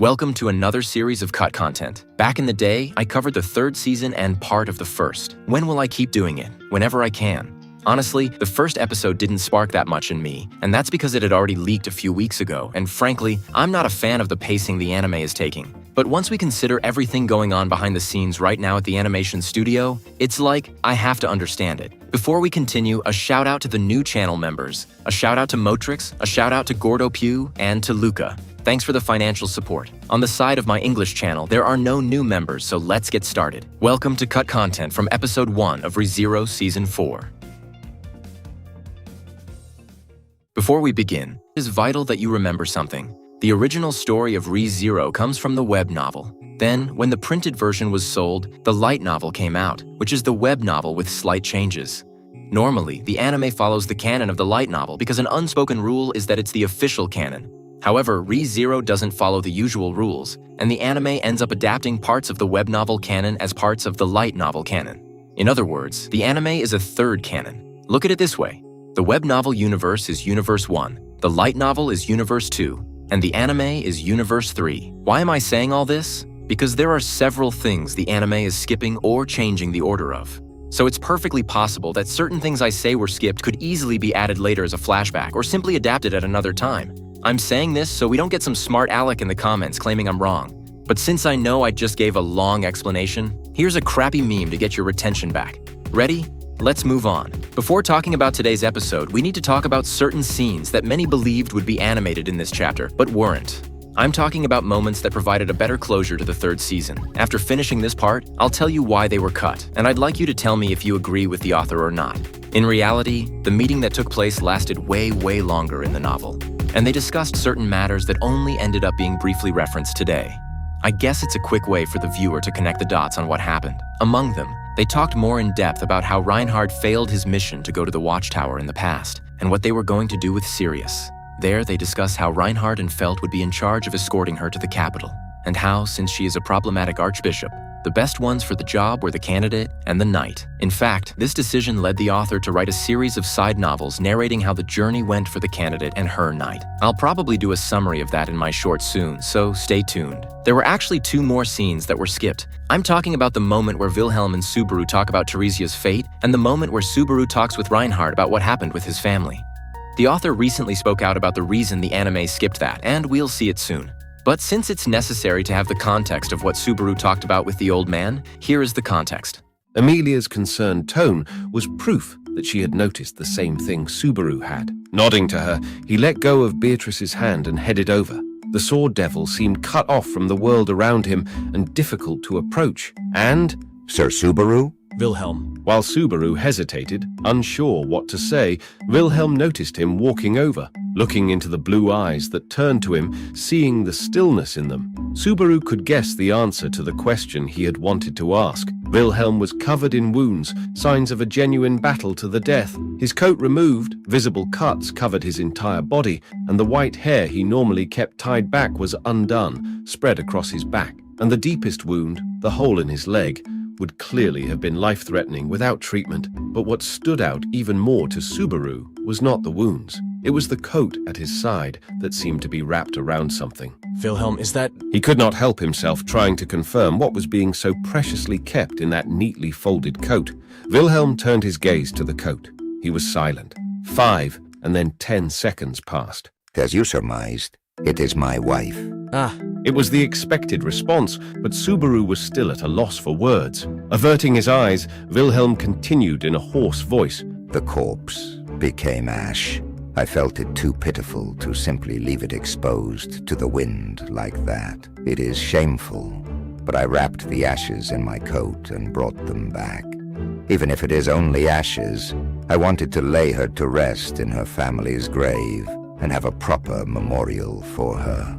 Welcome to another series of cut content. Back in the day, I covered the third season and part of the first. When will I keep doing it? Whenever I can. Honestly, the first episode didn't spark that much in me, and that's because it had already leaked a few weeks ago, and frankly, I'm not a fan of the pacing the anime is taking. But once we consider everything going on behind the scenes right now at the animation studio, it's like I have to understand it. Before we continue, a shout out to the new channel members, a shout out to Motrix, a shout out to Gordo Pew, and to Luca. Thanks for the financial support. On the side of my English channel, there are no new members, so let's get started. Welcome to Cut Content from Episode 1 of ReZero Season 4. Before we begin, it is vital that you remember something. The original story of ReZero comes from the web novel. Then, when the printed version was sold, the light novel came out, which is the web novel with slight changes. Normally, the anime follows the canon of the light novel because an unspoken rule is that it's the official canon. However, ReZero doesn't follow the usual rules, and the anime ends up adapting parts of the web novel canon as parts of the light novel canon. In other words, the anime is a third canon. Look at it this way. The web novel universe is Universe 1, the light novel is Universe 2, and the anime is Universe 3. Why am I saying all this? Because there are several things the anime is skipping or changing the order of. So it's perfectly possible that certain things I say were skipped could easily be added later as a flashback or simply adapted at another time. I'm saying this so we don't get some smart aleck in the comments claiming I'm wrong. But since I know I just gave a long explanation, here's a crappy meme to get your retention back. Ready? Let's move on. Before talking about today's episode, we need to talk about certain scenes that many believed would be animated in this chapter, but weren't. I'm talking about moments that provided a better closure to the third season. After finishing this part, I'll tell you why they were cut, and I'd like you to tell me if you agree with the author or not. In reality, the meeting that took place lasted way longer in the novel, and they discussed certain matters that only ended up being briefly referenced today. I guess it's a quick way for the viewer to connect the dots on what happened. Among them, they talked more in depth about how Reinhard failed his mission to go to the Watchtower in the past, and what they were going to do with Sirius. There, they discussed how Reinhard and Felt would be in charge of escorting her to the capital, and how, since she is a problematic archbishop, the best ones for the job were the candidate and the knight. In fact, this decision led the author to write a series of side novels narrating how the journey went for the candidate and her knight. I'll probably do a summary of that in my short soon, so stay tuned. There were actually 2 more scenes that were skipped. I'm talking about the moment where Wilhelm and Subaru talk about Theresia's fate, and the moment where Subaru talks with Reinhard about what happened with his family. The author recently spoke out about the reason the anime skipped that, and we'll see it soon. But since it's necessary to have the context of what Subaru talked about with the old man, here is the context. Amelia's concerned tone was proof that she had noticed the same thing Subaru had. Nodding to her, he let go of Beatrice's hand and headed over. The sword devil seemed cut off from the world around him and difficult to approach. And, Sir Subaru? Wilhelm. While Subaru hesitated, unsure what to say, Wilhelm noticed him walking over, looking into the blue eyes that turned to him, seeing the stillness in them. Subaru could guess the answer to the question he had wanted to ask. Wilhelm was covered in wounds, signs of a genuine battle to the death. His coat removed, visible cuts covered his entire body, and the white hair he normally kept tied back was undone, spread across his back. And the deepest wound, the hole in his leg, would clearly have been life-threatening without treatment. But what stood out even more to Subaru was not the wounds. It was the coat at his side that seemed to be wrapped around something. Wilhelm, is that... He could not help himself trying to confirm what was being so preciously kept in that neatly folded coat. Wilhelm turned his gaze to the coat. He was silent. 5 and then 10 seconds passed. As you surmised, it is my wife. It was the expected response, but Subaru was still at a loss for words. Averting his eyes, Wilhelm continued in a hoarse voice. The corpse became ash. I felt it too pitiful to simply leave it exposed to the wind like that. It is shameful, but I wrapped the ashes in my coat and brought them back. Even if it is only ashes, I wanted to lay her to rest in her family's grave and have a proper memorial for her.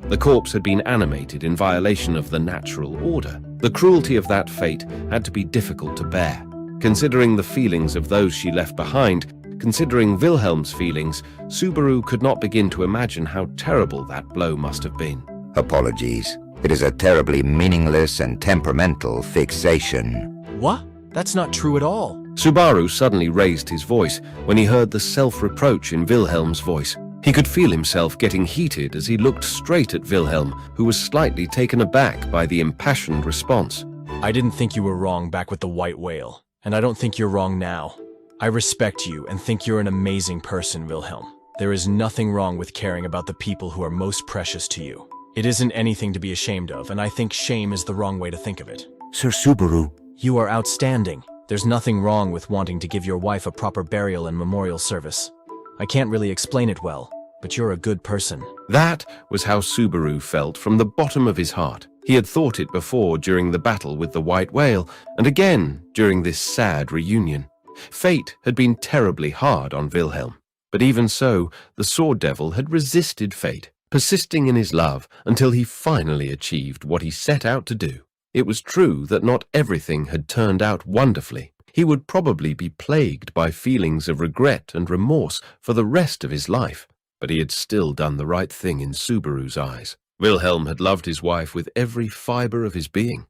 The corpse had been animated in violation of the natural order. The cruelty of that fate had to be difficult to bear. Considering the feelings of those she left behind, considering Wilhelm's feelings, Subaru could not begin to imagine how terrible that blow must have been. Apologies. It is a terribly meaningless and temperamental fixation. What? That's not true at all. Subaru suddenly raised his voice when he heard the self-reproach in Wilhelm's voice. He could feel himself getting heated as he looked straight at Wilhelm, who was slightly taken aback by the impassioned response. I didn't think you were wrong back with the white whale, and I don't think you're wrong now. I respect you and think you're an amazing person, Wilhelm. There is nothing wrong with caring about the people who are most precious to you. It isn't anything to be ashamed of, and I think shame is the wrong way to think of it. Sir Subaru. You are outstanding. There's nothing wrong with wanting to give your wife a proper burial and memorial service. I can't really explain it well, but you're a good person. That was how Subaru felt from the bottom of his heart. He had thought it before during the battle with the white whale, and again during this sad reunion. Fate had been terribly hard on Wilhelm. But even so, the Sword Devil had resisted fate, persisting in his love until he finally achieved what he set out to do. It was true that not everything had turned out wonderfully. He would probably be plagued by feelings of regret and remorse for the rest of his life, but he had still done the right thing in Subaru's eyes. Wilhelm had loved his wife with every fiber of his being.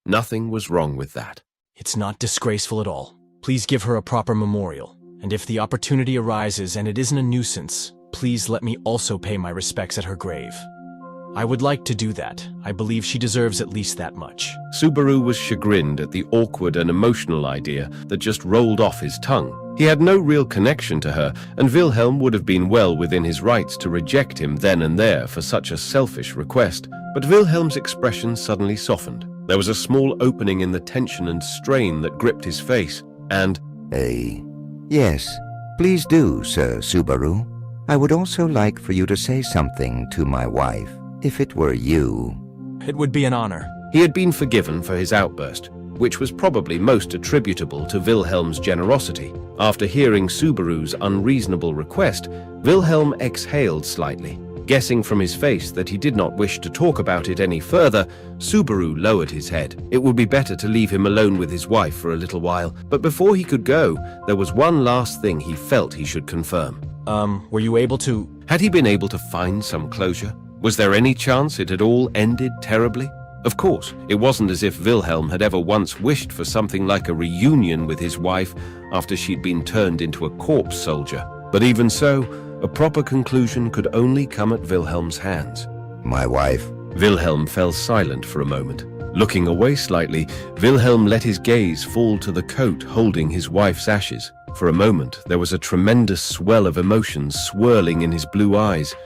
Nothing was wrong with that. It's not disgraceful at all. Please give her a proper memorial, and if the opportunity arises and it isn't a nuisance, please let me also pay my respects at her grave. I would like to do that. I believe she deserves at least that much. Subaru was chagrined at the awkward and emotional idea that just rolled off his tongue. He had no real connection to her, and Wilhelm would have been well within his rights to reject him then and there for such a selfish request. But Wilhelm's expression suddenly softened. There was a small opening in the tension and strain that gripped his face, and, Yes, please do, Sir Subaru. I would also like for you to say something to my wife, if it were you. It would be an honor. he had been forgiven for his outburst, which was probably most attributable to Wilhelm's generosity. After hearing Subaru's unreasonable request, Wilhelm exhaled slightly. Guessing from his face that he did not wish to talk about it any further, Subaru lowered his head. It would be better to leave him alone with his wife for a little while, but before he could go, there was one last thing he felt he should confirm. Were you able to... Had he been able to find some closure? Was there any chance it had all ended terribly? Of course, it wasn't as if Wilhelm had ever once wished for something like a reunion with his wife after she'd been turned into a corpse soldier. But even so, a proper conclusion could only come at Wilhelm's hands. My wife? Wilhelm fell silent for a moment. Looking away slightly, Wilhelm let his gaze fall to the coat holding his wife's ashes. For a moment, there was a tremendous swell of emotions swirling in his blue eyes.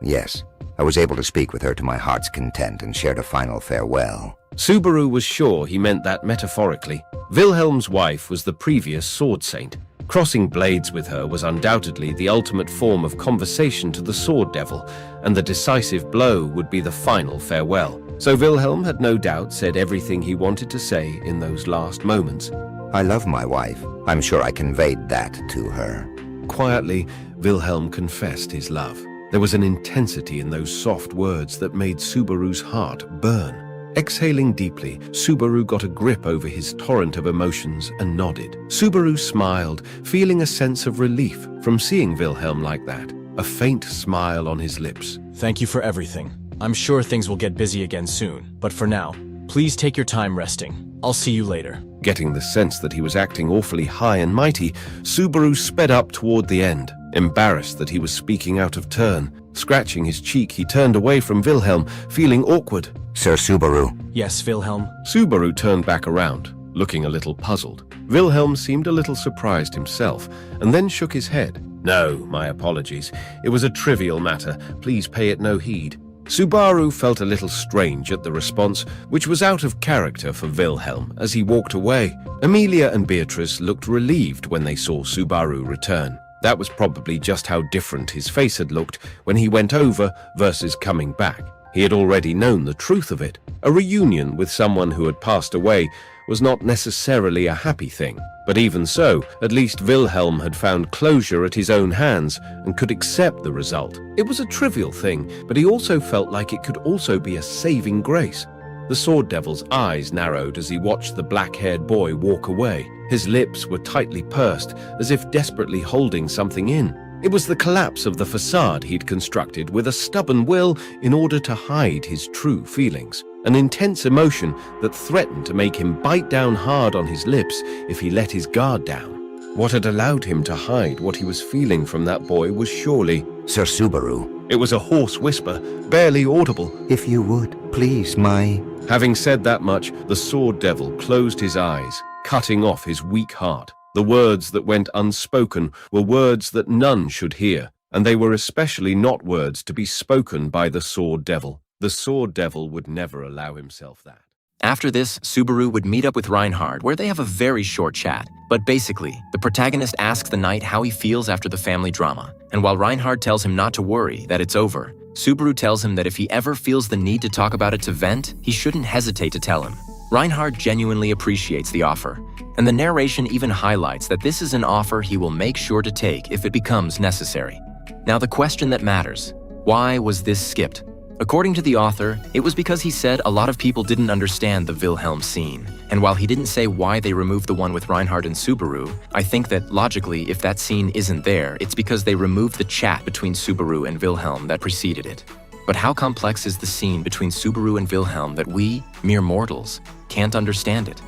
Yes. I was able to speak with her to my heart's content and shared a final farewell. Subaru was sure he meant that metaphorically. Wilhelm's wife was the previous sword saint. Crossing blades with her was undoubtedly the ultimate form of conversation to the sword devil, and the decisive blow would be the final farewell. So Wilhelm had no doubt said everything he wanted to say in those last moments. I love my wife. I'm sure I conveyed that to her. Quietly, Wilhelm confessed his love. There was an intensity in those soft words that made Subaru's heart burn. Exhaling deeply, Subaru got a grip over his torrent of emotions and nodded. Subaru smiled, feeling a sense of relief from seeing Wilhelm like that, a faint smile on his lips. Thank you for everything. I'm sure things will get busy again soon, but for now, please take your time resting. I'll see you later. Getting the sense that he was acting awfully high and mighty, Subaru sped up toward the end. Embarrassed that he was speaking out of turn, scratching his cheek, he turned away from Wilhelm, feeling awkward. Sir Subaru. Yes, Wilhelm? Subaru turned back around, looking a little puzzled. Wilhelm seemed a little surprised himself, and then shook his head. No, my apologies. It was a trivial matter. Please pay it no heed. Subaru felt a little strange at the response, which was out of character for Wilhelm as he walked away. Amelia and Beatrice looked relieved when they saw Subaru return. That was probably just how different his face had looked when he went over versus coming back. He had already known the truth of it. A reunion with someone who had passed away was not necessarily a happy thing. But even so, at least Wilhelm had found closure at his own hands and could accept the result. It was a trivial thing, but he also felt like it could also be a saving grace. The sword devil's eyes narrowed as he watched the black-haired boy walk away. His lips were tightly pursed, as if desperately holding something in. It was the collapse of the facade he'd constructed with a stubborn will in order to hide his true feelings. An intense emotion that threatened to make him bite down hard on his lips if he let his guard down. What had allowed him to hide what he was feeling from that boy was surely... Sir Subaru. It was a hoarse whisper, barely audible. If you would, please, my... Having said that much, the sword devil closed his eyes, cutting off his weak heart. The words that went unspoken were words that none should hear, and they were especially not words to be spoken by the sword devil. The sword devil would never allow himself that. After this, Subaru would meet up with Reinhard, where they have a very short chat. But basically, the protagonist asks the knight how he feels after the family drama. And while Reinhard tells him not to worry, that it's over, Subaru tells him that if he ever feels the need to talk about it to vent, he shouldn't hesitate to tell him. Reinhard genuinely appreciates the offer, and the narration even highlights that this is an offer he will make sure to take if it becomes necessary. Now the question that matters, why was this skipped? According to the author, it was because he said a lot of people didn't understand the Wilhelm scene. And while he didn't say why they removed the one with Reinhard and Subaru, I think that logically, if that scene isn't there, it's because they removed the chat between Subaru and Wilhelm that preceded it. But how complex is the scene between Subaru and Wilhelm that we, mere mortals, can't understand it?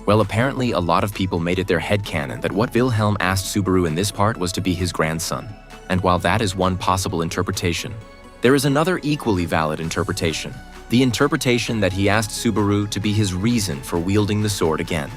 Well, apparently a lot of people made it their headcanon that what Wilhelm asked Subaru in this part was to be his grandson. And while that is one possible interpretation, there is another equally valid interpretation. The interpretation that he asked Subaru to be his reason for wielding the sword again.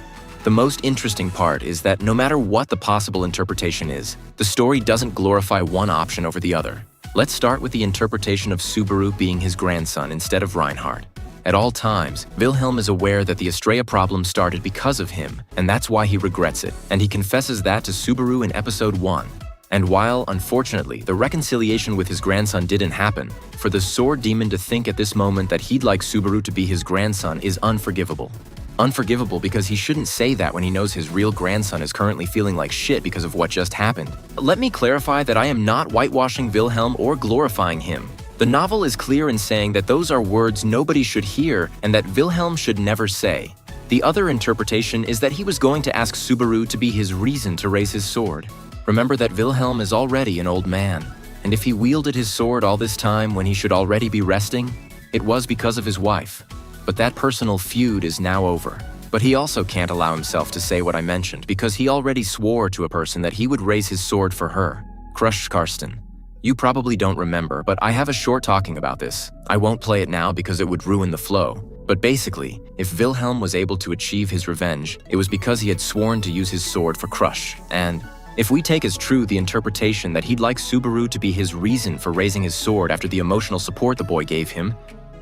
The most interesting part is that no matter what the possible interpretation is, the story doesn't glorify one option over the other. Let's start with the interpretation of Subaru being his grandson instead of Reinhard. At all times, Wilhelm is aware that the Estrella problem started because of him, and that's why he regrets it, and he confesses that to Subaru in episode 1. And while, unfortunately, the reconciliation with his grandson didn't happen, for the sword demon to think at this moment that he'd like Subaru to be his grandson is unforgivable. Unforgivable because he shouldn't say that when he knows his real grandson is currently feeling like shit because of what just happened. Let me clarify that I am not whitewashing Wilhelm or glorifying him. The novel is clear in saying that those are words nobody should hear and that Wilhelm should never say. The other interpretation is that he was going to ask Subaru to be his reason to raise his sword. Remember that Wilhelm is already an old man, and if he wielded his sword all this time when he should already be resting, it was because of his wife. But that personal feud is now over. But he also can't allow himself to say what I mentioned because he already swore to a person that he would raise his sword for her, Crush Karsten. You probably don't remember, but I have a short talking about this. I won't play it now because it would ruin the flow. But basically, if Wilhelm was able to achieve his revenge, it was because he had sworn to use his sword for Crush, and if we take as true the interpretation that he'd like Subaru to be his reason for raising his sword after the emotional support the boy gave him,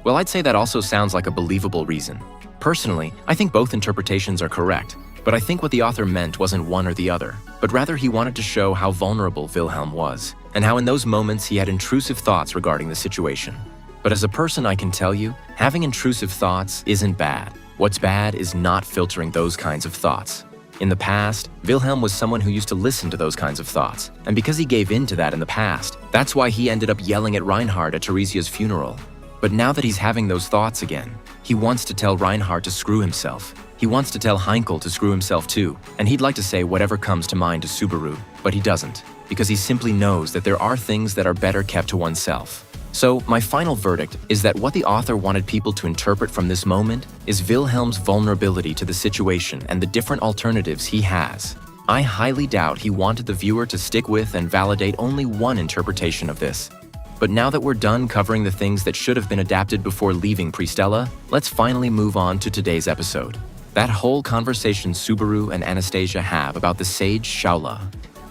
well, I'd say that also sounds like a believable reason. Personally, I think both interpretations are correct, but I think what the author meant wasn't one or the other, but rather he wanted to show how vulnerable Wilhelm was, and how in those moments he had intrusive thoughts regarding the situation. But as a person, I can tell you, having intrusive thoughts isn't bad. What's bad is not filtering those kinds of thoughts. In the past, Wilhelm was someone who used to listen to those kinds of thoughts, and because he gave in to that in the past, that's why he ended up yelling at Reinhard at Theresia's funeral. But now that he's having those thoughts again, he wants to tell Reinhard to screw himself. He wants to tell Heinkel to screw himself too, and he'd like to say whatever comes to mind to Subaru, but he doesn't, because he simply knows that there are things that are better kept to oneself. So, my final verdict is that what the author wanted people to interpret from this moment is Wilhelm's vulnerability to the situation and the different alternatives he has. I highly doubt he wanted the viewer to stick with and validate only one interpretation of this. But now that we're done covering the things that should have been adapted before leaving Pristella, let's finally move on to today's episode. That whole conversation Subaru and Anastasia have about the sage Shaula,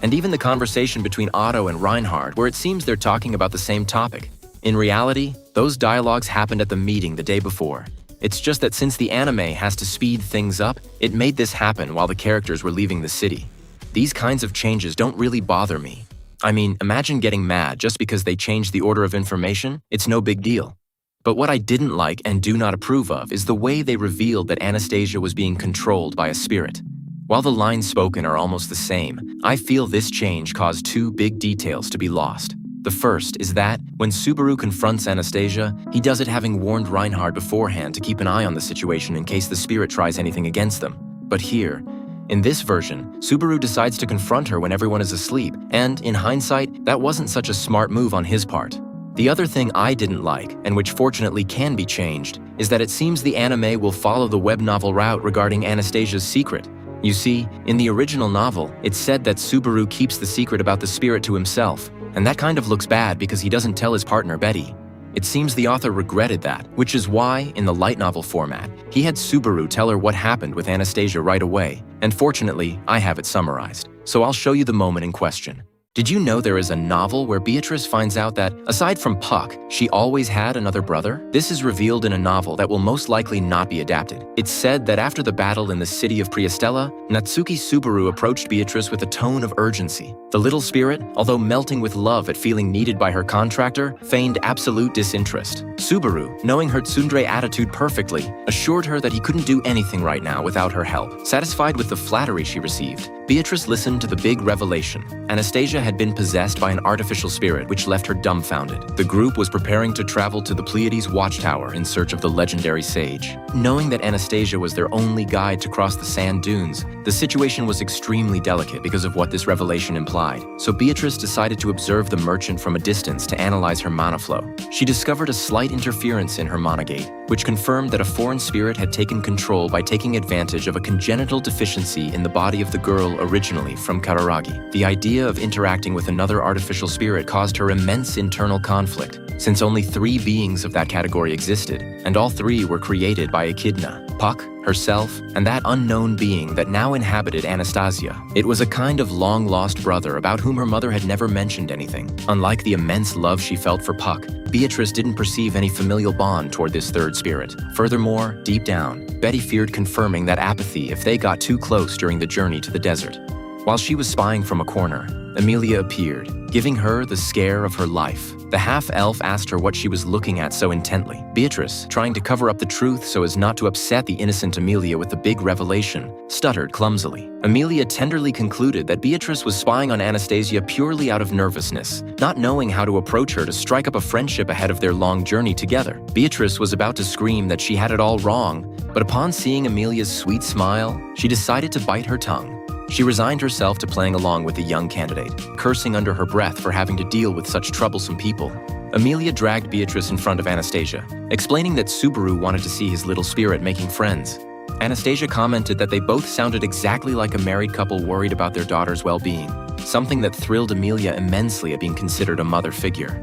and even the conversation between Otto and Reinhard where it seems they're talking about the same topic. In reality, those dialogues happened at the meeting the day before. It's just that since the anime has to speed things up, it made this happen while the characters were leaving the city. These kinds of changes don't really bother me. I mean, imagine getting mad just because they changed the order of information. It's no big deal. But what I didn't like and do not approve of is the way they revealed that Anastasia was being controlled by a spirit. While the lines spoken are almost the same, I feel this change caused two big details to be lost. The first is that, when Subaru confronts Anastasia, he does it having warned Reinhard beforehand to keep an eye on the situation in case the spirit tries anything against them. But here, in this version, Subaru decides to confront her when everyone is asleep, and in hindsight, that wasn't such a smart move on his part. The other thing I didn't like, and which fortunately can be changed, is that it seems the anime will follow the web novel route regarding Anastasia's secret. You see, in the original novel, it said that Subaru keeps the secret about the spirit to himself, And that kind of looks bad because he doesn't tell his partner Betty. It seems the author regretted that, which is why, in the light novel format, he had Subaru tell her what happened with Anastasia right away, and fortunately, I have it summarized. So I'll show you the moment in question. Did you know there is a novel where Beatrice finds out that, aside from Puck, she always had another brother? This is revealed in a novel that will most likely not be adapted. It's said that after the battle in the city of Priestella, Natsuki Subaru approached Beatrice with a tone of urgency. The little spirit, although melting with love at feeling needed by her contractor, feigned absolute disinterest. Subaru, knowing her tsundere attitude perfectly, assured her that he couldn't do anything right now without her help. Satisfied with the flattery she received, Beatrice listened to the big revelation. Anastasia had been possessed by an artificial spirit which left her dumbfounded. The group was preparing to travel to the Pleiades watchtower in search of the legendary sage. Knowing that Anastasia was their only guide to cross the sand dunes, the situation was extremely delicate because of what this revelation implied. So Beatrice decided to observe the merchant from a distance to analyze her mana flow. She discovered a slight interference in her mana gate, which confirmed that a foreign spirit had taken control by taking advantage of a congenital deficiency in the body of the girl originally from Kararagi. The idea of interacting with another artificial spirit caused her immense internal conflict, since only 3 beings of that category existed, and all 3 were created by Echidna, Puck, herself, and that unknown being that now inhabited Anastasia. It was a kind of long-lost brother about whom her mother had never mentioned anything. Unlike the immense love she felt for Puck, Beatrice didn't perceive any familial bond toward this third spirit. Furthermore, deep down, Betty feared confirming that apathy if they got too close during the journey to the desert. While she was spying from a corner, Amelia appeared, giving her the scare of her life. The half-elf asked her what she was looking at so intently. Beatrice, trying to cover up the truth so as not to upset the innocent Amelia with the big revelation, stuttered clumsily. Amelia tenderly concluded that Beatrice was spying on Anastasia purely out of nervousness, not knowing how to approach her to strike up a friendship ahead of their long journey together. Beatrice was about to scream that she had it all wrong, but upon seeing Amelia's sweet smile, she decided to bite her tongue. She resigned herself to playing along with the young candidate, cursing under her breath for having to deal with such troublesome people. Amelia dragged Beatrice in front of Anastasia, explaining that Subaru wanted to see his little spirit making friends. Anastasia commented that they both sounded exactly like a married couple worried about their daughter's well-being, something that thrilled Amelia immensely at being considered a mother figure.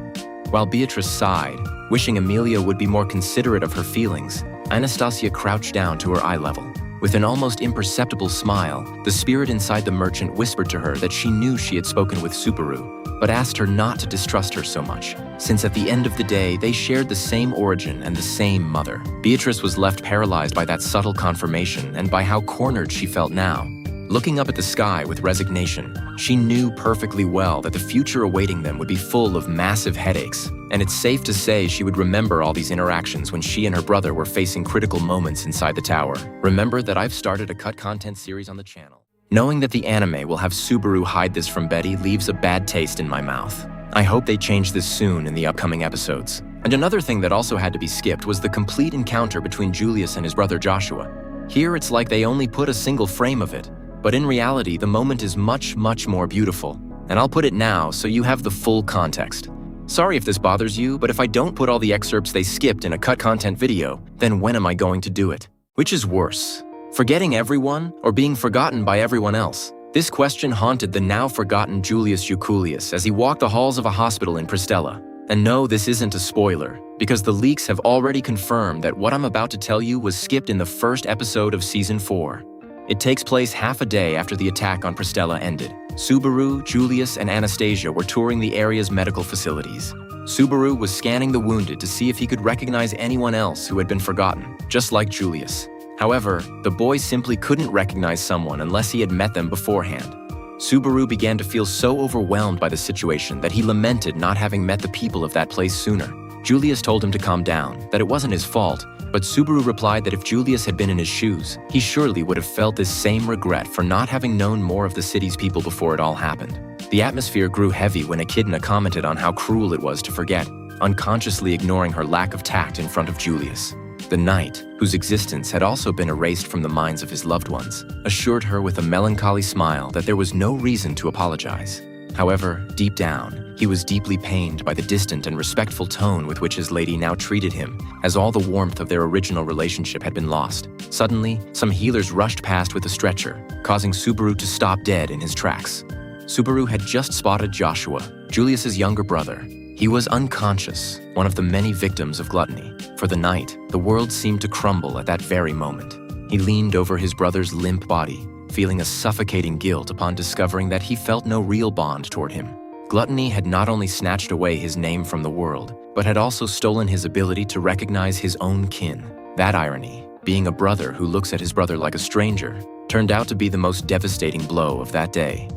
While Beatrice sighed, wishing Amelia would be more considerate of her feelings, Anastasia crouched down to her eye level. With an almost imperceptible smile, the spirit inside the merchant whispered to her that she knew she had spoken with Subaru, but asked her not to distrust her so much, since at the end of the day, they shared the same origin and the same mother. Beatrice was left paralyzed by that subtle confirmation and by how cornered she felt now. Looking up at the sky with resignation, she knew perfectly well that the future awaiting them would be full of massive headaches, and it's safe to say she would remember all these interactions when she and her brother were facing critical moments inside the tower. Remember that I've started a cut content series on the channel. Knowing that the anime will have Subaru hide this from Betty leaves a bad taste in my mouth. I hope they change this soon in the upcoming episodes. And another thing that also had to be skipped was the complete encounter between Julius and his brother Joshua. Here it's like they only put a single frame of it, but in reality the moment is much more beautiful. And I'll put it now so you have the full context. Sorry if this bothers you, but if I don't put all the excerpts they skipped in a cut content video, then when am I going to do it? Which is worse, forgetting everyone or being forgotten by everyone else? This question haunted the now forgotten Julius Euculius as he walked the halls of a hospital in Pristella. And no, this isn't a spoiler, because the leaks have already confirmed that what I'm about to tell you was skipped in the first episode of Season 4. It takes place half a day after the attack on Pristella ended. Subaru, Julius, and Anastasia were touring the area's medical facilities. Subaru was scanning the wounded to see if he could recognize anyone else who had been forgotten, just like Julius. However, the boy simply couldn't recognize someone unless he had met them beforehand. Subaru began to feel so overwhelmed by the situation that he lamented not having met the people of that place sooner. Julius told him to calm down, that it wasn't his fault, but Subaru replied that if Julius had been in his shoes, he surely would have felt this same regret for not having known more of the city's people before it all happened. The atmosphere grew heavy when Echidna commented on how cruel it was to forget, unconsciously ignoring her lack of tact in front of Julius. The knight, whose existence had also been erased from the minds of his loved ones, assured her with a melancholy smile that there was no reason to apologize. However, deep down, he was deeply pained by the distant and respectful tone with which his lady now treated him, as all the warmth of their original relationship had been lost. Suddenly, some healers rushed past with a stretcher, causing Subaru to stop dead in his tracks. Subaru had just spotted Joshua, Julius's younger brother. He was unconscious, one of the many victims of gluttony. For the night, the world seemed to crumble at that very moment. He leaned over his brother's limp body, feeling a suffocating guilt upon discovering that he felt no real bond toward him. Gluttony had not only snatched away his name from the world, but had also stolen his ability to recognize his own kin. That irony, being a brother who looks at his brother like a stranger, turned out to be the most devastating blow of that day.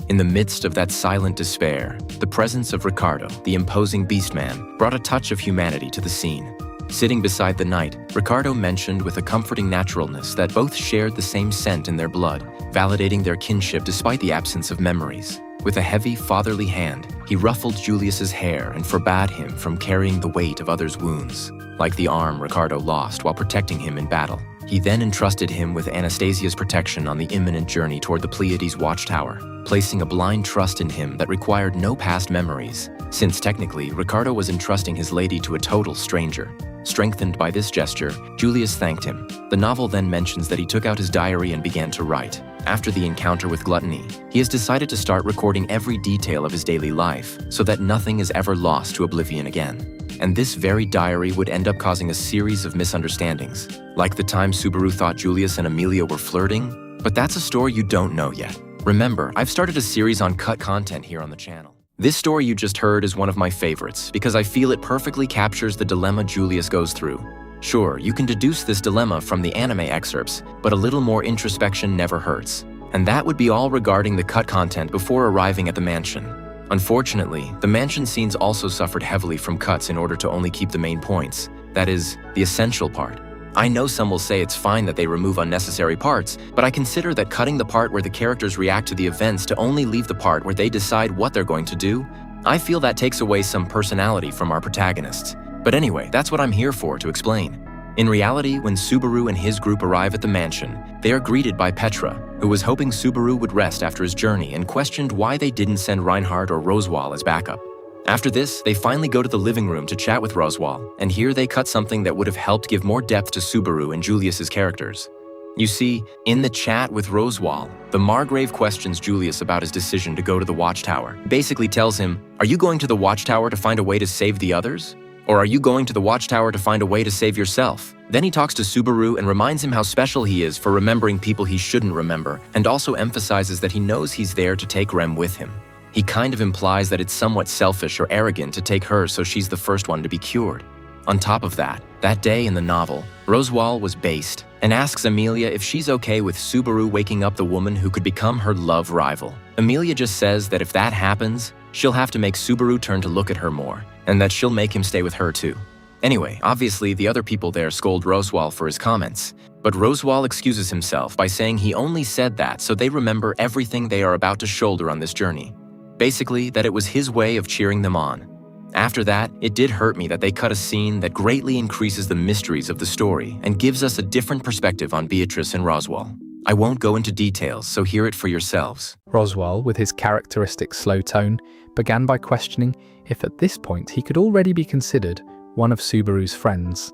In the midst of that silent despair, the presence of Ricardo, the imposing beastman, brought a touch of humanity to the scene. Sitting beside the knight, Ricardo mentioned with a comforting naturalness that both shared the same scent in their blood, validating their kinship despite the absence of memories. With a heavy, fatherly hand, he ruffled Julius's hair and forbade him from carrying the weight of others' wounds, like the arm Ricardo lost while protecting him in battle. He then entrusted him with Anastasia's protection on the imminent journey toward the Pleiades watchtower, placing a blind trust in him that required no past memories, since technically Ricardo was entrusting his lady to a total stranger. Strengthened by this gesture, Julius thanked him. The novel then mentions that he took out his diary and began to write. After the encounter with gluttony, he has decided to start recording every detail of his daily life so that nothing is ever lost to oblivion again. And this very diary would end up causing a series of misunderstandings, like the time Subaru thought Julius and Amelia were flirting. But that's a story you don't know yet. Remember, I've started a series on cut content here on the channel. This story you just heard is one of my favorites because I feel it perfectly captures the dilemma Julius goes through. Sure, you can deduce this dilemma from the anime excerpts, but a little more introspection never hurts. And that would be all regarding the cut content before arriving at the mansion. Unfortunately, the mansion scenes also suffered heavily from cuts in order to only keep the main points, that is, the essential part. I know some will say it's fine that they remove unnecessary parts, but I consider that cutting the part where the characters react to the events to only leave the part where they decide what they're going to do, I feel that takes away some personality from our protagonists. But anyway, that's what I'm here for, to explain. In reality, when Subaru and his group arrive at the mansion, they are greeted by Petra, who was hoping Subaru would rest after his journey and questioned why they didn't send Reinhardt or Roswal as backup. After this, they finally go to the living room to chat with Roswal, and here they cut something that would have helped give more depth to Subaru and Julius's characters. You see, in the chat with Roswal, the Margrave questions Julius about his decision to go to the Watchtower. Basically tells him, are you going to the Watchtower to find a way to save the others? Or are you going to the Watchtower to find a way to save yourself? Then he talks to Subaru and reminds him how special he is for remembering people he shouldn't remember, and also emphasizes that he knows he's there to take Rem with him. He kind of implies that it's somewhat selfish or arrogant to take her so she's the first one to be cured. On top of that day in the novel, Roswal was based and asks Amelia if she's okay with Subaru waking up the woman who could become her love rival. Amelia just says that if that happens, she'll have to make Subaru turn to look at her more, and that she'll make him stay with her too. Anyway, obviously the other people there scold Roswal for his comments, but Roswal excuses himself by saying he only said that so they remember everything they are about to shoulder on this journey. Basically, that it was his way of cheering them on. After that, it did hurt me that they cut a scene that greatly increases the mysteries of the story and gives us a different perspective on Beatrice and Roswal. I won't go into details, so hear it for yourselves. Roswal, with his characteristic slow tone, began by questioning if at this point he could already be considered one of Subaru's friends.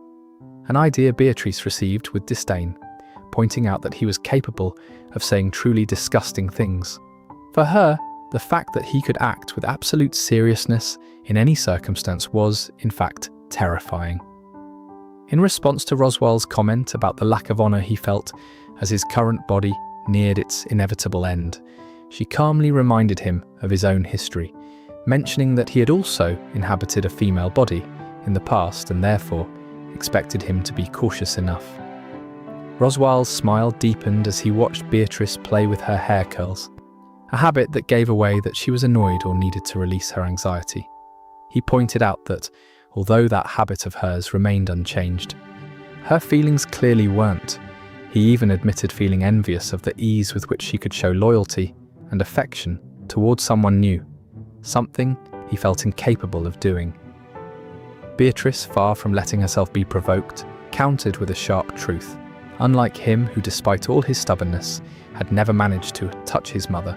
An idea Beatrice received with disdain, pointing out that he was capable of saying truly disgusting things. For her, the fact that he could act with absolute seriousness in any circumstance was, in fact, terrifying. In response to Roswal's comment about the lack of honor he felt as his current body neared its inevitable end, she calmly reminded him of his own history, mentioning that he had also inhabited a female body in the past and therefore expected him to be cautious enough. Roswal's smile deepened as he watched Beatrice play with her hair curls, a habit that gave away that she was annoyed or needed to release her anxiety. He pointed out that, although that habit of hers remained unchanged, her feelings clearly weren't. He even admitted feeling envious of the ease with which she could show loyalty and affection towards someone new, something he felt incapable of doing. Beatrice, far from letting herself be provoked, countered with a sharp truth. Unlike him, who despite all his stubbornness, had never managed to touch his mother,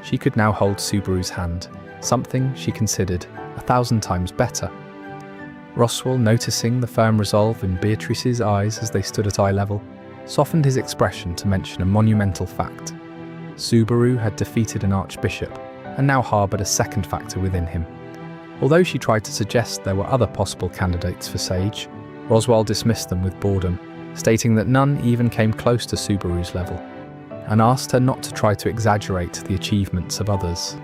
she could now hold Subaru's hand, something she considered 1,000 times better. Roswal, noticing the firm resolve in Beatrice's eyes as they stood at eye level, softened his expression to mention a monumental fact. Subaru had defeated an archbishop, and now harboured a second factor within him. Although she tried to suggest there were other possible candidates for Sage, Roswaal dismissed them with boredom, stating that none even came close to Subaru's level, and asked her not to try to exaggerate the achievements of others.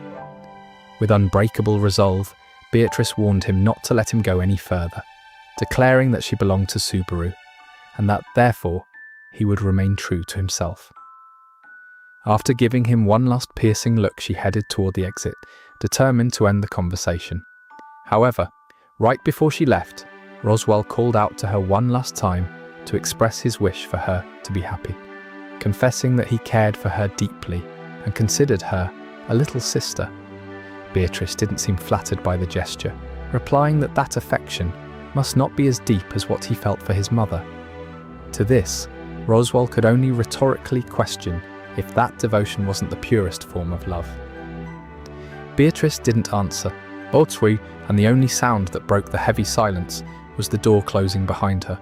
With unbreakable resolve, Beatrice warned him not to let him go any further, declaring that she belonged to Subaru, and that, therefore, he would remain true to himself. After giving him one last piercing look, she headed toward the exit, determined to end the conversation. However, right before she left, Roswaal called out to her one last time to express his wish for her to be happy, confessing that he cared for her deeply and considered her a little sister. Beatrice didn't seem flattered by the gesture, replying that that affection must not be as deep as what he felt for his mother. To this, Roswaal could only rhetorically question if that devotion wasn't the purest form of love. Beatrice didn't answer, and the only sound that broke the heavy silence was the door closing behind her,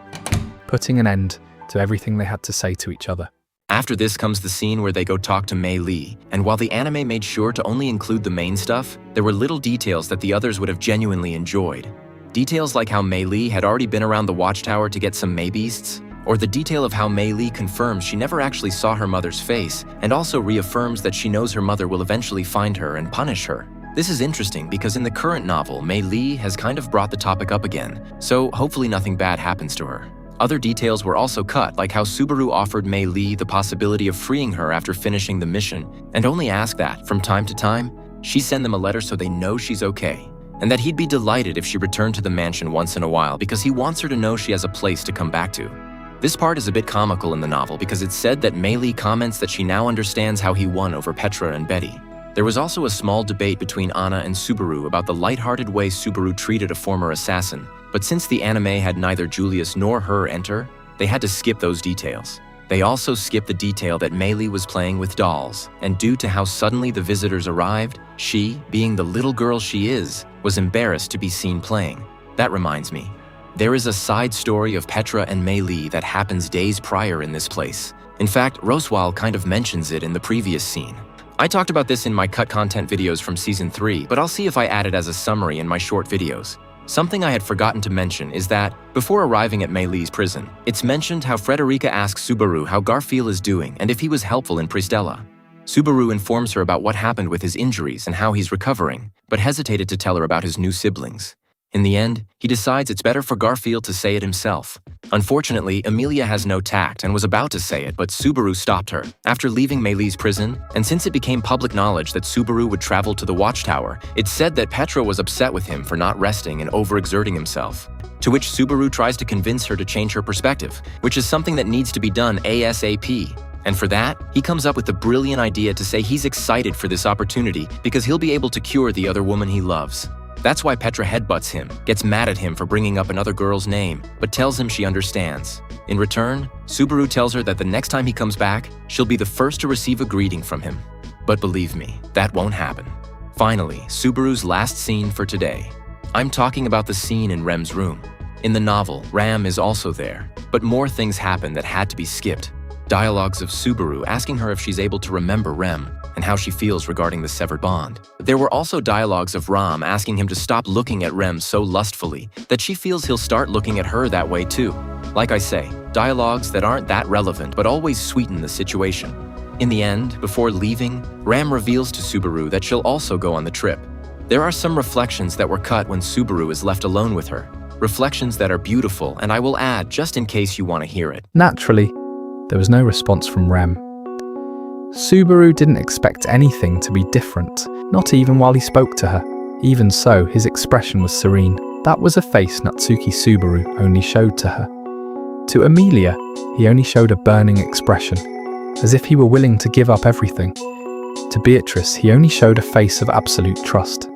putting an end to everything they had to say to each other. After this comes the scene where they go talk to Meli, and while the anime made sure to only include the main stuff, there were little details that the others would have genuinely enjoyed. Details like how Meli had already been around the watchtower to get some Maybeasts, or the detail of how Meli confirms she never actually saw her mother's face and also reaffirms that she knows her mother will eventually find her and punish her. This is interesting because in the current novel, Meli has kind of brought the topic up again, so hopefully nothing bad happens to her. Other details were also cut, like how Subaru offered Meli the possibility of freeing her after finishing the mission, and only asked that, from time to time, she send them a letter so they know she's okay, and that he'd be delighted if she returned to the mansion once in a while because he wants her to know she has a place to come back to. This part is a bit comical in the novel because it's said that Meli comments that she now understands how he won over Petra and Betty. There was also a small debate between Anna and Subaru about the lighthearted way Subaru treated a former assassin, but since the anime had neither Julius nor her enter, they had to skip those details. They also skipped the detail that Meli was playing with dolls, and due to how suddenly the visitors arrived, she, being the little girl she is, was embarrassed to be seen playing. That reminds me, there is a side story of Petra and Meli that happens days prior in this place. In fact, Roswaal kind of mentions it in the previous scene. I talked about this in my cut content videos from Season 3, but I'll see if I add it as a summary in my short videos. Something I had forgotten to mention is that, before arriving at Meli's prison, it's mentioned how Frederica asks Subaru how Garfiel is doing and if he was helpful in Pristella. Subaru informs her about what happened with his injuries and how he's recovering, but hesitated to tell her about his new siblings. In the end, he decides it's better for Garfiel to say it himself. Unfortunately, Emilia has no tact and was about to say it, but Subaru stopped her. After leaving Meli's prison, and since it became public knowledge that Subaru would travel to the Watchtower, it's said that Petra was upset with him for not resting and overexerting himself. To which Subaru tries to convince her to change her perspective, which is something that needs to be done ASAP. And for that, he comes up with the brilliant idea to say he's excited for this opportunity because he'll be able to cure the other woman he loves. That's why Petra headbutts him, gets mad at him for bringing up another girl's name, but tells him she understands. In return, Subaru tells her that the next time he comes back, she'll be the first to receive a greeting from him. But believe me, that won't happen. Finally, Subaru's last scene for today. I'm talking about the scene in Rem's room. In the novel, Ram is also there, but more things happen that had to be skipped. Dialogues of Subaru asking her if she's able to remember Rem, and how she feels regarding the severed bond. There were also dialogues of Ram asking him to stop looking at Rem so lustfully that she feels he'll start looking at her that way too. Like I say, dialogues that aren't that relevant but always sweeten the situation. In the end, before leaving, Ram reveals to Subaru that she'll also go on the trip. There are some reflections that were cut when Subaru is left alone with her. Reflections that are beautiful, and I will add just in case you want to hear it. Naturally, there was no response from Rem. Subaru didn't expect anything to be different, not even while he spoke to her. Even so, his expression was serene. That was a face Natsuki Subaru only showed to her. To Emilia, he only showed a burning expression, as if he were willing to give up everything. To Beatrice, he only showed a face of absolute trust,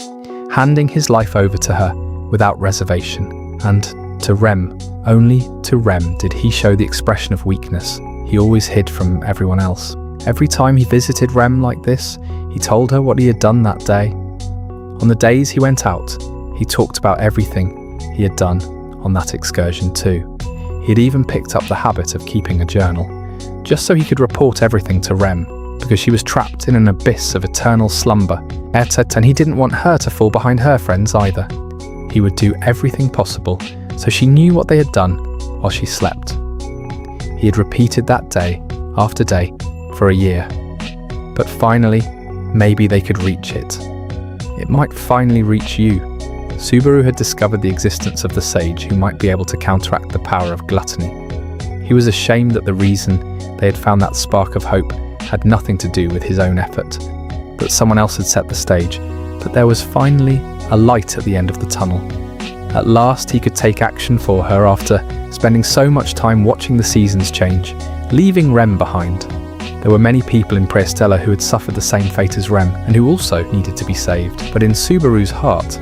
handing his life over to her without reservation. And to Rem, only to Rem did he show the expression of weakness he always hid from everyone else. Every time he visited Rem like this, he told her what he had done that day. On the days he went out, he talked about everything he had done on that excursion too. He had even picked up the habit of keeping a journal, just so he could report everything to Rem. because she was trapped in an abyss of eternal slumber. And he didn't want her to fall behind her friends either. He would do everything possible so she knew what they had done while she slept. He had repeated that day after day for a year. But finally, maybe they could reach it. It might finally reach you. Subaru had discovered the existence of the sage who might be able to counteract the power of gluttony. He was ashamed that the reason they had found that spark of hope had nothing to do with his own effort, that someone else had set the stage, but there was finally a light at the end of the tunnel. At last he could take action for her after spending so much time watching the seasons change, leaving Rem behind. There were many people in Prestella who had suffered the same fate as Rem and who also needed to be saved, but in Subaru's heart,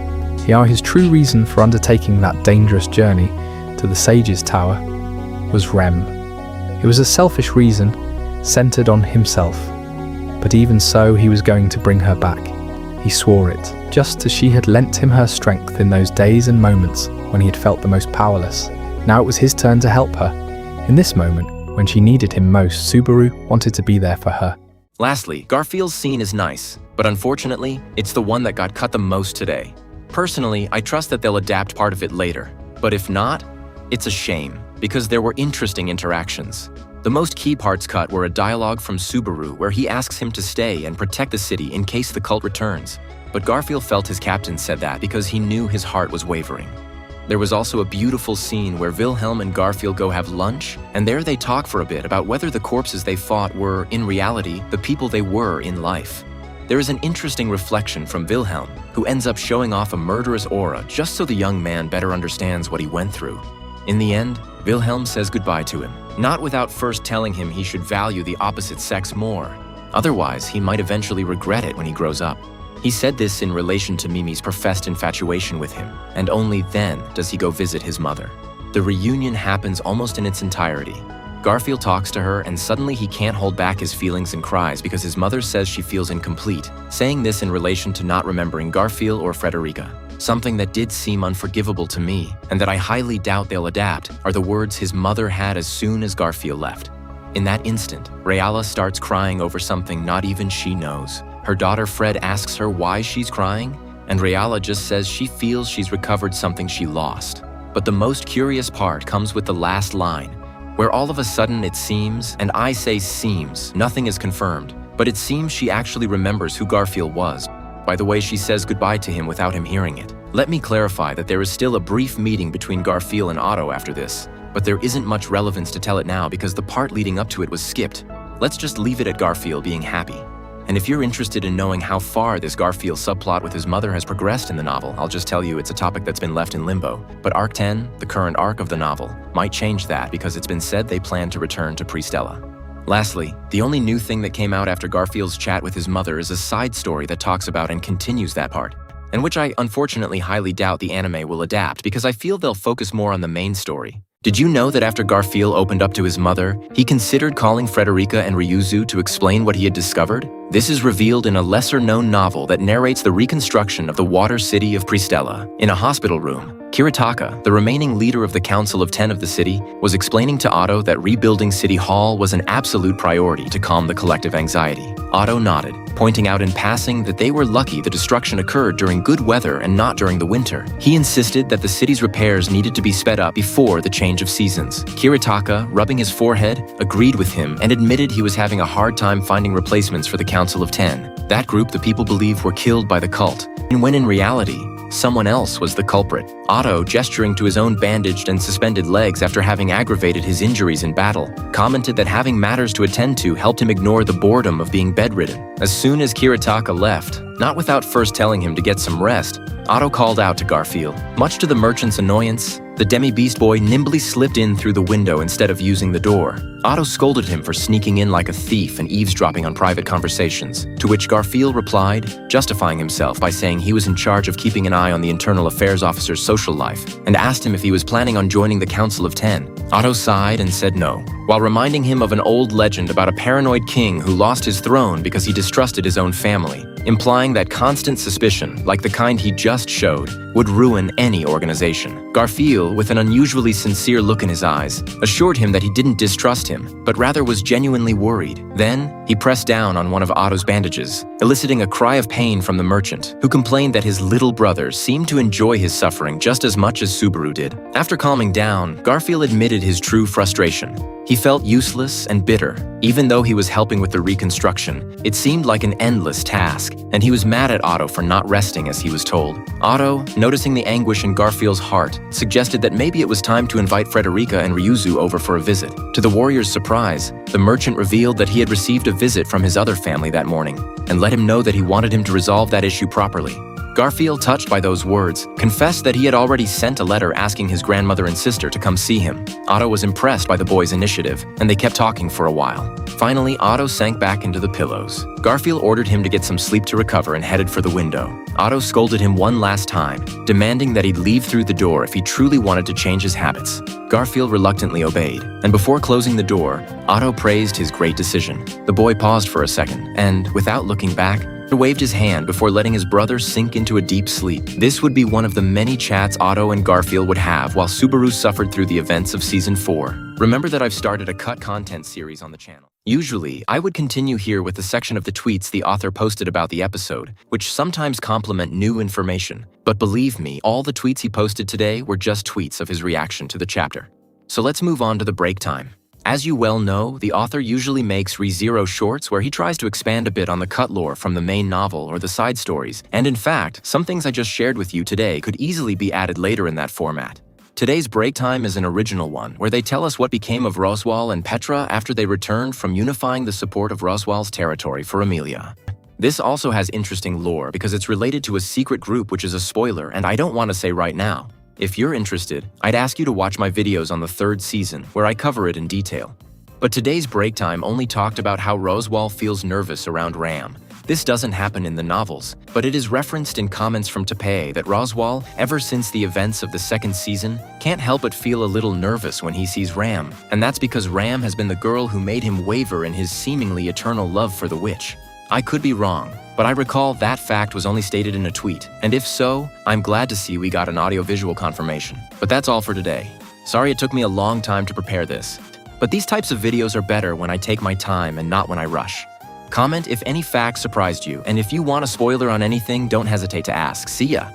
his true reason for undertaking that dangerous journey to the Sage's Tower was Rem. It was a selfish reason, centered on himself. But even so, he was going to bring her back. He swore it, just as she had lent him her strength in those days and moments when he had felt the most powerless. Now it was his turn to help her. In this moment, when she needed him most, Subaru wanted to be there for her. Lastly, Garfiel's scene is nice, but unfortunately, it's the one that got cut the most today. Personally, I trust that they'll adapt part of it later. But if not, it's a shame, because there were interesting interactions. The most key parts cut were a dialogue from Subaru where he asks him to stay and protect the city in case the cult returns. But Garfield felt his captain said that because he knew his heart was wavering. There was also a beautiful scene where Wilhelm and Garfiel go have lunch, and there they talk for a bit about whether the corpses they fought were, in reality, the people they were in life. There is an interesting reflection from Wilhelm, who ends up showing off a murderous aura just so the young man better understands what he went through. In the end, Wilhelm says goodbye to him, not without first telling him he should value the opposite sex more. Otherwise, he might eventually regret it when he grows up. He said this in relation to Mimi's professed infatuation with him, and only then does he go visit his mother. The reunion happens almost in its entirety. Garfield talks to her, and suddenly he can't hold back his feelings and cries because his mother says she feels incomplete, saying this in relation to not remembering Garfield or Frederica. Something that did seem unforgivable to me, and that I highly doubt they'll adapt, are the words his mother had as soon as Garfield left. In that instant, Rayala starts crying over something not even she knows. Her daughter Fred asks her why she's crying, and Rayala just says she feels she's recovered something she lost. But the most curious part comes with the last line, where all of a sudden it seems, and I say seems, nothing is confirmed, but it seems she actually remembers who Garfield was, by the way she says goodbye to him without him hearing it. Let me clarify that there is still a brief meeting between Garfield and Otto after this, but there isn't much relevance to tell it now because the part leading up to it was skipped. Let's just leave it at Garfield being happy. And if you're interested in knowing how far this Garfield subplot with his mother has progressed in the novel, I'll just tell you it's a topic that's been left in limbo. But Arc 10, the current arc of the novel, might change that because it's been said they plan to return to Prestella. Lastly, the only new thing that came out after Garfield's chat with his mother is a side story that talks about and continues that part, and which I unfortunately highly doubt the anime will adapt because I feel they'll focus more on the main story. Did you know that after Garfield opened up to his mother, he considered calling Frederica and Ryuzu to explain what he had discovered? This is revealed in a lesser-known novel that narrates the reconstruction of the water city of Prestella. In a hospital room, Kiritaka, the remaining leader of the Council of 10 of the city, was explaining to Otto that rebuilding City Hall was an absolute priority to calm the collective anxiety. Otto nodded, pointing out in passing that they were lucky the destruction occurred during good weather and not during the winter. He insisted that the city's repairs needed to be sped up before the change of seasons. Kiritaka, rubbing his forehead, agreed with him and admitted he was having a hard time finding replacements for the Council of 10. That group the people believed were killed by the cult, and when in reality, someone else was the culprit. Otto, gesturing to his own bandaged and suspended legs after having aggravated his injuries in battle, commented that having matters to attend to helped him ignore the boredom of being bedridden. As soon as Kiritaka left, not without first telling him to get some rest, Otto called out to Garfield. Much to the merchant's annoyance, the demi-beast boy nimbly slipped in through the window instead of using the door. Otto scolded him for sneaking in like a thief and eavesdropping on private conversations, to which Garfield replied, justifying himself by saying he was in charge of keeping an eye on the internal affairs officer's social life, and asked him if he was planning on joining the Council of 10. Otto sighed and said no, while reminding him of an old legend about a paranoid king who lost his throne because he distrusted his own family, implying that constant suspicion, like the kind he just showed, would ruin any organization. Garfiel, with an unusually sincere look in his eyes, assured him that he didn't distrust him, but rather was genuinely worried. Then, he pressed down on one of Otto's bandages, eliciting a cry of pain from the merchant, who complained that his little brother seemed to enjoy his suffering just as much as Subaru did. After calming down, Garfiel admitted his true frustration. He felt useless and bitter. Even though he was helping with the reconstruction, it seemed like an endless task, and he was mad at Otto for not resting as he was told. Otto, noticing the anguish in Garfiel's heart, suggested that maybe it was time to invite Frederica and Ryuzu over for a visit. To the warrior's surprise, the merchant revealed that he had received a visit from his other family that morning, and let him know that he wanted him to resolve that issue properly. Garfiel, touched by those words, confessed that he had already sent a letter asking his grandmother and sister to come see him. Otto was impressed by the boy's initiative, and they kept talking for a while. Finally, Otto sank back into the pillows. Garfiel ordered him to get some sleep to recover and headed for the window. Otto scolded him one last time, demanding that he'd leave through the door if he truly wanted to change his habits. Garfiel reluctantly obeyed, and before closing the door, Otto praised his great decision. The boy paused for a second, and, without looking back, waved his hand before letting his brother sink into a deep sleep. This would be one of the many chats Otto and Garfiel would have while Subaru suffered through the events of Season 4. Remember that I've started a cut content series on the channel. Usually, I would continue here with the section of the tweets the author posted about the episode, which sometimes complement new information. But believe me, all the tweets he posted today were just tweets of his reaction to the chapter. So let's move on to the break time. As you well know, the author usually makes ReZero shorts where he tries to expand a bit on the cut lore from the main novel or the side stories, and in fact, some things I just shared with you today could easily be added later in that format. Today's break time is an original one, where they tell us what became of Roswaal and Petra after they returned from unifying the support of Roswaal's territory for Amelia. This also has interesting lore because it's related to a secret group, which is a spoiler, and I don't want to say right now. If you're interested, I'd ask you to watch my videos on the 3rd season, where I cover it in detail. But today's break time only talked about how Roswaal feels nervous around Ram. This doesn't happen in the novels, but it is referenced in comments from Taipei that Roswaal, ever since the events of the 2nd season, can't help but feel a little nervous when he sees Ram, and that's because Ram has been the girl who made him waver in his seemingly eternal love for the witch. I could be wrong, but I recall that fact was only stated in a tweet, and if so, I'm glad to see we got an audio-visual confirmation. But that's all for today. Sorry it took me a long time to prepare this, but these types of videos are better when I take my time and not when I rush. Comment if any facts surprised you, and if you want a spoiler on anything, don't hesitate to ask. See ya!